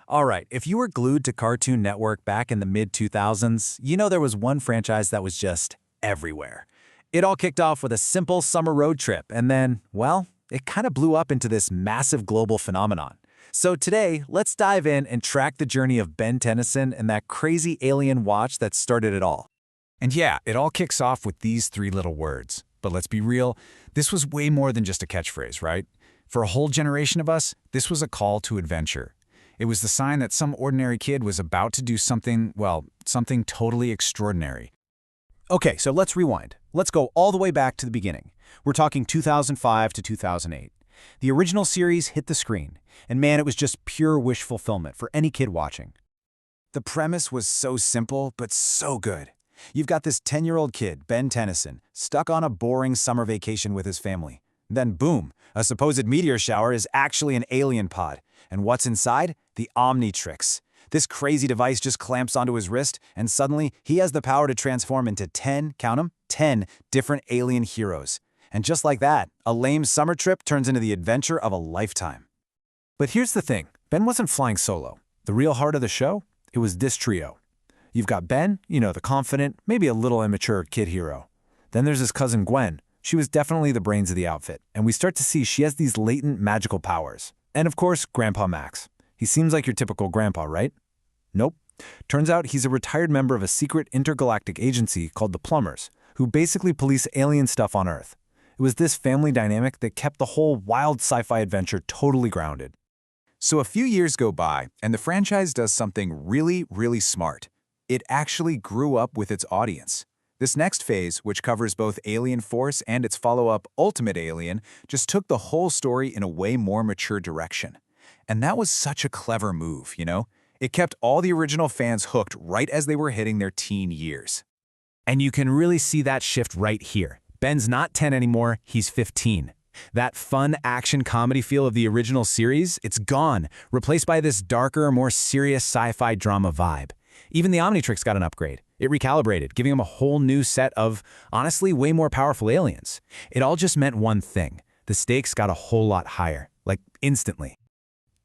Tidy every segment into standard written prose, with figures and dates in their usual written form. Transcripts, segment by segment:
All right, if you were glued to Cartoon Network back in the mid-2000s, you know there was one franchise that was just everywhere. It all kicked off with a simple summer road trip, and then, well, it kind of blew up into this massive global phenomenon. So today, let's dive in and track the journey of Ben Tennyson and that crazy alien watch that started it all. And yeah, it all kicks off with these three little words. But let's be real, this was way more than just a catchphrase, right? For a whole generation of us, this was a call to adventure. It was the sign that some ordinary kid was about to do something, well, something totally extraordinary. Okay, so let's rewind. Let's go all the way back to the beginning. We're talking 2005 to 2008. The original series hit the screen, and man, it was just pure wish fulfillment for any kid watching. The premise was so simple, but so good. You've got this 10-year-old kid, Ben Tennyson, stuck on a boring summer vacation with his family. Then boom, a supposed meteor shower is actually an alien pod. And what's inside? The Omnitrix. This crazy device just clamps onto his wrist, and suddenly he has the power to transform into 10, count 'em, 10 different alien heroes. And just like that, a lame summer trip turns into the adventure of a lifetime. But here's the thing, Ben wasn't flying solo. The real heart of the show? It was this trio. You've got Ben, the confident, maybe a little immature kid hero. Then there's his cousin Gwen. She was definitely the brains of the outfit, and we start to see she has these latent magical powers. And of course, Grandpa Max. He seems like your typical grandpa, right? Nope. Turns out he's a retired member of a secret intergalactic agency called the Plumbers, who basically police alien stuff on Earth. It was this family dynamic that kept the whole wild sci-fi adventure totally grounded. So a few years go by, and the franchise does something really, really smart. It actually grew up with its audience. This next phase, which covers both Alien Force and its follow-up Ultimate Alien, just took the whole story in a way more mature direction. And that was such a clever move, It kept all the original fans hooked right as they were hitting their teen years. And you can really see that shift right here. Ben's not 10 anymore, he's 15. That fun action comedy feel of the original series, it's gone, replaced by this darker, more serious sci-fi drama vibe. Even the Omnitrix got an upgrade. It recalibrated, giving him a whole new set of, honestly, way more powerful aliens. It all just meant one thing. The stakes got a whole lot higher, like instantly.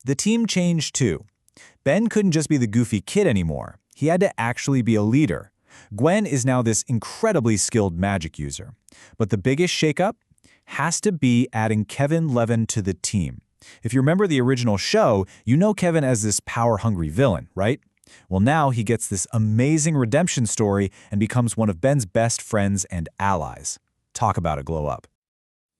The team changed too. Ben couldn't just be the goofy kid anymore. He had to actually be a leader. Gwen is now this incredibly skilled magic user. But the biggest shakeup has to be adding Kevin Levin to the team. If you remember the original show, you know Kevin as this power-hungry villain, right? Well, now he gets this amazing redemption story and becomes one of Ben's best friends and allies. Talk about a glow up.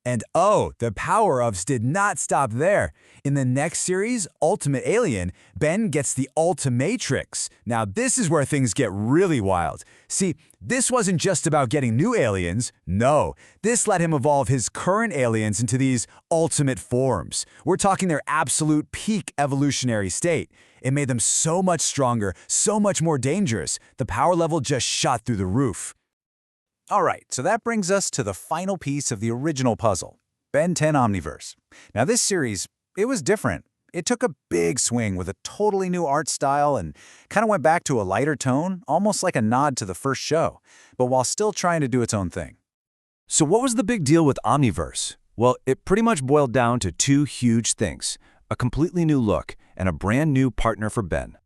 And oh, the power-ups did not stop there. In the next series, Ultimate Alien, Ben gets the Ultimatrix. Now this is where things get really wild. See, this wasn't just about getting new aliens. No, this let him evolve his current aliens into these ultimate forms. We're talking their absolute peak evolutionary state. It made them so much stronger, so much more dangerous. The power level just shot through the roof. All right, so that brings us to the final piece of the original puzzle, Ben 10 Omniverse. Now this series, it was different. It took a big swing with a totally new art style and kind of went back to a lighter tone, almost like a nod to the first show, but while still trying to do its own thing. So what was the big deal with Omniverse? Well, it pretty much boiled down to two huge things, a completely new look and a brand new partner for Ben.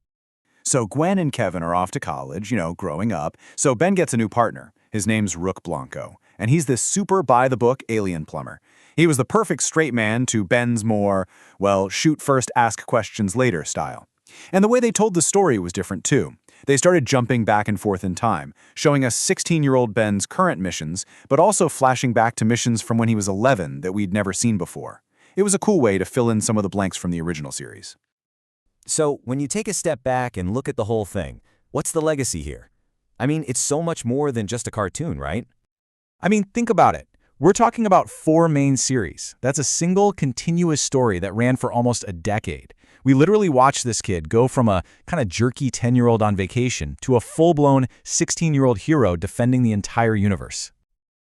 So Gwen and Kevin are off to college, growing up, so Ben gets a new partner. His name's Rook Blanco, and he's this super by-the-book alien plumber. He was the perfect straight man to Ben's more, well, shoot first, ask questions later style. And the way they told the story was different too. They started jumping back and forth in time, showing us 16-year-old Ben's current missions, but also flashing back to missions from when he was 11 that we'd never seen before. It was a cool way to fill in some of the blanks from the original series. So, when you take a step back and look at the whole thing, what's the legacy here? I mean, it's so much more than just a cartoon, right? I mean, think about it. We're talking about 4 main series. That's a single continuous story that ran for almost a decade. We literally watched this kid go from a kind of jerky 10-year-old on vacation to a full-blown 16-year-old hero defending the entire universe.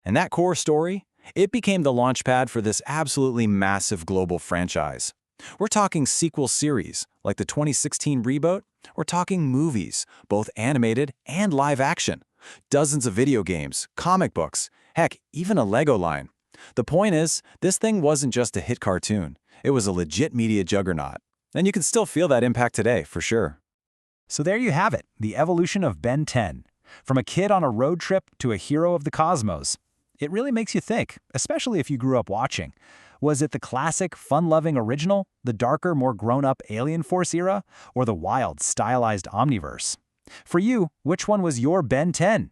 And that core story, it became the launchpad for this absolutely massive global franchise. We're talking sequel series, like the 2016 reboot. We're talking movies, both animated and live action. Dozens of video games, comic books, heck, even a Lego line. The point is, this thing wasn't just a hit cartoon. It was a legit media juggernaut. And you can still feel that impact today, for sure. So there you have it, the evolution of Ben 10. From a kid on a road trip to a hero of the cosmos. It really makes you think, especially if you grew up watching. Was it the classic, fun-loving original, the darker, more grown-up Alien Force era, or the wild, stylized Omniverse? For you, which one was your Ben 10?